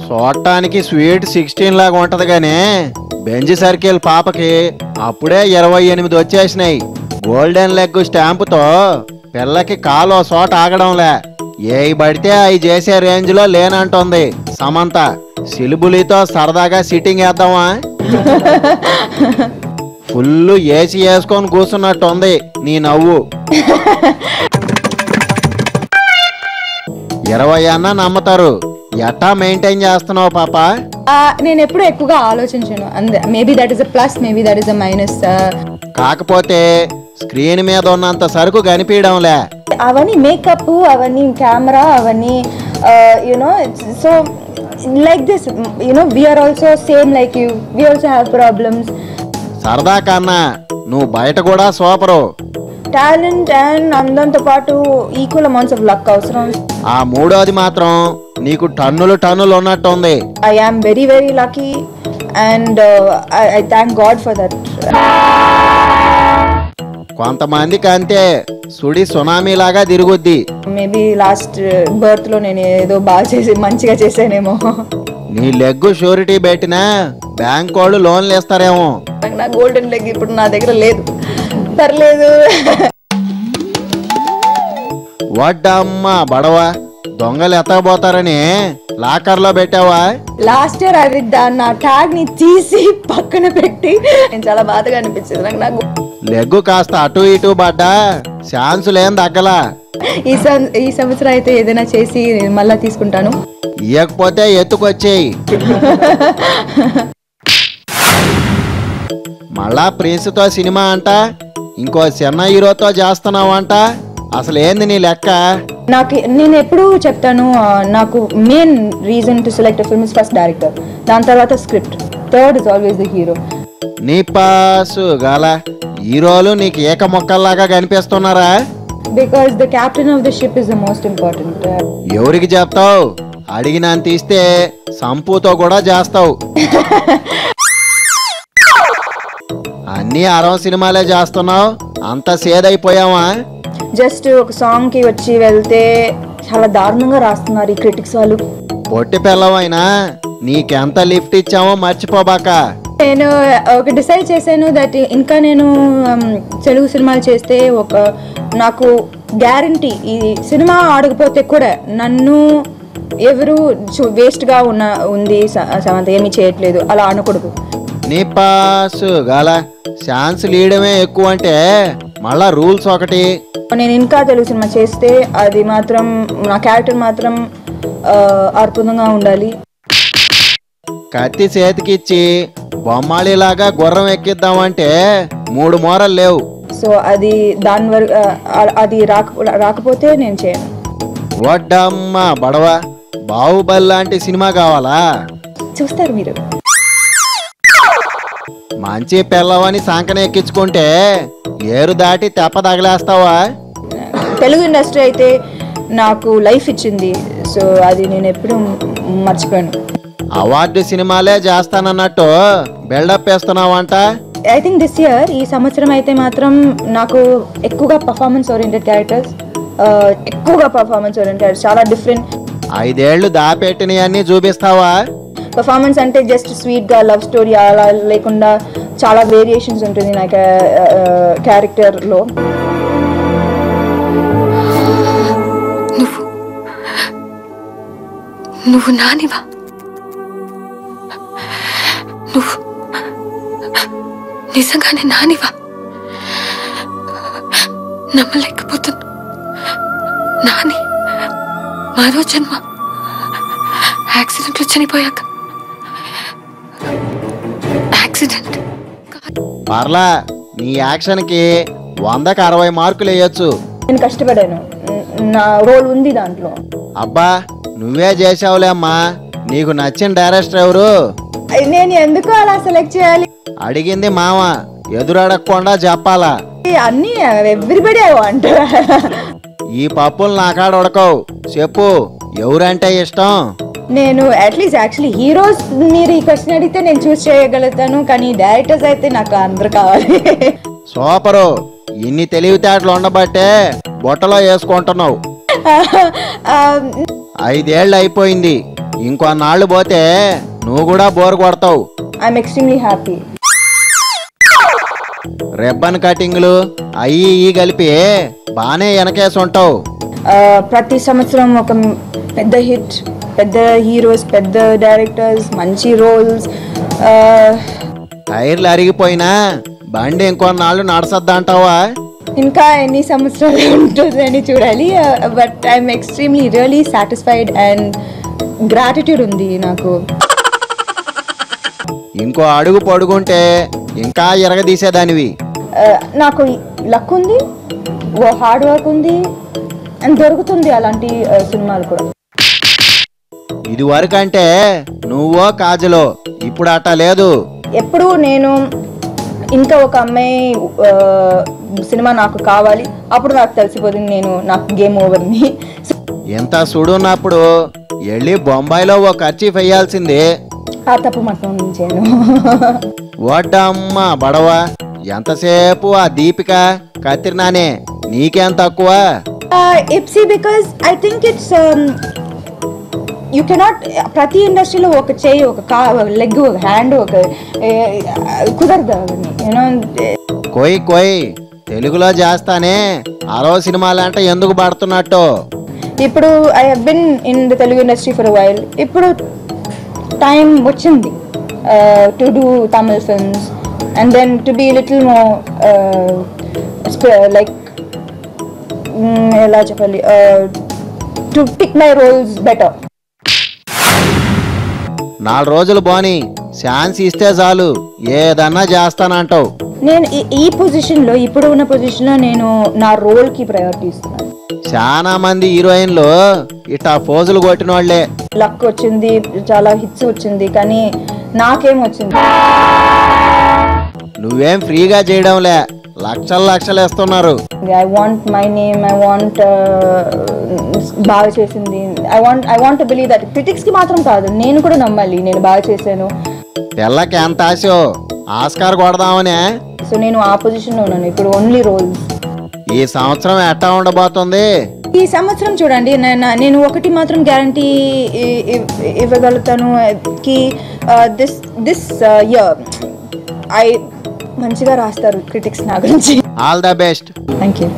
చూడటానికి స్వీట్ 16 లాగా ఉంటది గానీ బెంజ్ సర్కిల్ పాపకి అప్పుడే 28 వచ్చేసినాయి. గోల్డెన్ లెగ్ స్టాంపుతో పిల్లకి కాలో చోట ఆగడంలే. ఏవి పడితే అవి చేసే రేంజ్ లో లేనంటుంది సమంత. సిలుబులితో సరదాగా సిట్టింగ్ వేద్దామా? ఫుల్ ఏసీ వేసుకొని కూర్చున్నట్టుంది నీ నవ్వు. 20 అన్నా నమ్ముతారు. ఎట్టా మెయింటైన్ చేస్తున్నావు పాప? నేను ఎప్పుడు ఎక్కువగా ఆలోచించాను. Maybe that is a plus, maybe that is a minus. కాకపోతే స్క్రీన్ మీద ఉన్నంత సరుకు కనిపించడంలే. అవన్నీ మేకప్, అవన్నీ కెమెరా, అవన్నీ you know. So like this you know we are also same like you. We also have problems. సరదా కన్నా నువ్వు బయట కూడా సూపరు. టాలెంట్ అండ్ అందంతో పాటు ఈక్వల్ అమౌంట్స్ ఆఫ్ లక్ అవసరం. ఆ మూడోది మాత్రం నీకు టన్నులు ఉన్నట్టుంది. I am very very lucky and I thank God for that. కొంతమందికి అంతే సుడి సునామీ లాగా తిరుగుద్ది. మేబీ లాస్ట్ బర్త్ లో నేను ఏదో బాగా మంచిగా చేసానేమో. నీ లెగ్ షూరిటీ పెట్టినా బ్యాంక్ వాళ్ళు లోన్లు ఇస్తారేమో. నా గోల్డెన్ లెగ్ ఇప్పుడు నా దగ్గర లేదు. పర్లేదు. వడ్డమ్మా బడవా, దొంగలు ఎత్తకపోతారని లాకర్ లో పెట్టావా? లాస్ట్ ఇయర్ అది నా ట్యాగ్ ని తీసి పక్కన పెట్టి నేను చాలా బాధగా అనిపించింది నాకు. లెగ్గు కాస్త అటు ఇటు పడ్డా ఛాన్సులేం తగ్గలా. ఈ సంవత్సరం అయితే ఏదైనా చేసి మళ్ళా తీసుకుంటాను. ఇయ్యకపోతే ఎత్తుకొచ్చేయి. మళ్ళా ప్రిన్స్ తో సినిమా అంట, ఇంకో చిన్న హీరోతో చేస్తున్నావంట. అసలు ఏంది నీ లెక్క? నేను ఎప్పుడు చెప్తాను, నాకు main reason to select film is first director, దాని తర్వాత script, third is always the hero. నీ పాసు గాల హీరోలు నీకు ఏక మొక్కల్లాగా కనిపిస్తున్నారా? Because the captain of the ship is the most important. ఎవరికి చెప్తావు? అడిగినంత ఇస్తే సంపుతో కూడా చేస్తావు. అన్ని 60 సినిమాలే చేస్తున్నావు, అంత సేదైపోయావా? జస్ట్ ఒక సాంగ్ కి వచ్చి వెళ్తే చాలా దారుణంగా రాస్తున్నారు ఈ క్రిటిక్స్ వాళ్ళు. పొట్టి పిల్లవైనా నీకెంత లిఫ్ట్ ఇచ్చామో మర్చిపోబాక. నేను ఒక డిసైడ్ చేశాను దట్ ఇంకా నేను తెలుగు సినిమాలు చేస్తే నాకు గ్యారంటీ ఈ సినిమా ఆడకపోతే కూడా నన్ను ఎవరు వేస్ట్గా ఉంది సమంత ఏమీ చేయట్లేదు అలా అనకూడదు. నీ పాసు గాల ఛాన్స్ లీయడమే ఎక్కువ అంటే మళ్ళా రూల్స్ ఒకటి. నేను ఇంకా తెలుగు సినిమా చేస్తే అది మాత్రం నా క్యారెక్టర్ మాత్రం అద్భుతంగా ఉండాలి. కత్తి చేతికిచ్చి బొమ్మాళిలాగా గుర్రం ఎక్కిద్దామంటే 3 మోరలు లేవు. సో అది దాని వరకు అది రాకపోతే నేను చేయను. వడ్డమ్మ బడవ, బాహుబలి లాంటి సినిమా కావాలా? చూస్తారు మీరు. మంచి పిల్లవని సంకన ఎక్కించుకుంటే ఏరు దాటి తెప్ప తగిలేస్తావా? తెలుగు ఇండస్ట్రీ అయితే నాకు లైఫ్ ఇచ్చింది, సో అది నేను ఎప్పుడు మర్చిపోయాను. అవార్డు సినిమాలే చేస్తానన్నట్టు బిల్డప్ వేస్తున్నావంట. ఐ థింక్ దిస్ ఇయర్ ఈ సంవత్సరం అయితే మాత్రం నాకు ఎక్కువగా పర్ఫార్మెన్స్ ఓరియంటెడ్ క్యారెక్టర్స్, చాలా డిఫరెంట్. 5 ఏళ్ళు దాపెట్టినవన్నీ చూపిస్తావా? పర్ఫార్మెన్స్ అంటే జస్ట్ స్వీట్గా లవ్ స్టోరీ అలా లేకుండా చాలా వేరియేషన్స్ ఉంటుంది నా క్యారెక్టర్లో. నువ్వు నానివా? నువ్వు నిజంగానే నానివా? నమ్మలేకపోతున్నా. నాని మరో జన్మ యాక్సిడెంట్లో చనిపోయాక. యాక్సిడెంట్ పర్లా, నీ యాక్షన్ కి 100కి 60 మార్కులు వేయొచ్చు. నేను కష్టపడాను, నా రోల్ ఉంది దాంట్లో. అబ్బా నువ్వే చేసావులే అమ్మా. నీకు నచ్చిన డైరెక్టర్ ఎవరు? నేను ఎందుకు అలా సెలెక్ట్ చేయాలి? అడిగింది మామ, ఎదురడగకుండా చెప్పాలా? అన్ని ఎవ్రీబడి అంటారా? ఈ పప్పులు నాకాడ ఉడకవు. చెప్పు, ఎవరంటే ఇష్టం? నేను అట్లీస్ట్ యాక్చువల్లీ హీరోస్ మీరు ఈ క్వశ్చన్ అడిగితే నేను చూస్ చేయగలుగుతాను, కానీ డైరెక్టర్స్ అయితే నాకు అందరు కావాలి. సూపరు, ఇన్ని తెలివితేటలు ఉండబట్టే బొట్టలో వేసుకుంటున్నావు. 5 ఏళ్ళు అయిపోయింది, ఇంకొన్నాళ్ళు పోతే నువ్వు కూడా బోర్ కొడతావు. I'm extremely happy. రిబ్బన్ కటింగ్లు అయ్యి ఈ కలిపి బానే వెనకేసి ఉంటావు. ప్రతి సంవత్సరం ఒక పెద్ద హిట్, పెద్ద హీరోస్, పెద్ద డైరెక్టర్స్, మంచి రోల్స్. టైర్లు అరిగిపోయినా బండి ఇంకొన్నాళ్ళు నడసద్దంటావా? ఇంకా ఎన్ని సంవత్సరాలు ఉంటుందని చూడాలి. But I'm extremely really satisfied and gratitude ఉంది నాకు. ఇంకో అడుగు పొడుగుంటే ఇంకా ఎరగదీసేదానివి. నాకు లక్ ఉంది, హార్డ్ వర్క్ ఉంది అండ్ దొరుకుతుంది అలాంటి సినిమాలు కూడా. ఇది వరకంటే నువ్వో కాజలో, ఇప్పుడు అట్ట లేదు. ఎప్పుడు నేను ఇంకా ఒక అమ్మాయి సినిమా నాకు కావాలి, అప్పుడు నాకు తెలిసిపోతుంది నాకు గేమ్ ఓవర్ని. ఎంత సుడున్నప్పుడు వెళ్ళి బొంబాయిలో ఓ ఖర్చు వేయాల్సింది. ఆ తప్పు మాత్రం నుంచాను. వడ్డమ్మ బడవ, ఎంతసేపు ఆ దీపిక కత్రినానే, నీకేం తక్కువ? ఇప్సీ because I think it's you cannot, ప్రతి ఇండస్ట్రీలో ఒక చేయి, ఒక లెగ్, ఒక హ్యాండ్, ఒక కుదరదు అవన్నీ. యూనో కోయ్ తెలుగులో చేస్తానే, అరవ సినిమాలంటే ఎందుకు పడుతున్నట్టు? ఇప్పుడు I have been in the Telugu industry for while. ఇప్పుడు టైం వచ్చింది to do Tamil films and then to be little more like ఎలా చెప్పాలి, to pick my roles better. 4 రోజులు పోని ఛాన్స్ ఇస్తే చాలు ఏదన్నా చేస్తానంటావు. నేను ఈ పొజిషన్లో, ఇప్పుడు ఉన్న పొజిషన్లో నేను నా రోల్కి ప్రయారిటీ ఇస్తున్నాను. చాలా మంది హీరోయిన్లు ఇట్టా పోజులు కొట్టిన వాళ్లే. లక్ వచ్చింది, చాలా హిట్స్ వచ్చింది, కానీ నాకేం వచ్చింది? నువ్వేం ఫ్రీగా చేయడంలే, లక్షలు ఇస్తున్నారు. I want my name, I want బాగా చేసింది, I want believe that. Critics కి మాత్రం కాదు, నేను కూడా నమ్మాలి నేను బాగా చేశాను. పిల్లకి ఎంత ఆశో, ఆస్కార్ కొడదామనే. సో నేను ఆ పొజిషన్లో ఉన్నాను ఇప్పుడు. Only roles. ఈ సంవత్సరం ఎట్టా ఉండబోతుంది? ఈ సంవత్సరం చూడండి, నేను ఒకటి మాత్రం గ్యారంటీ ఇవ్వగలుగుతాను కి దిస్ ఇయర్ మంచిగా రాస్తారు క్రిటిక్స్ నా గురించి. All the best. Thank you.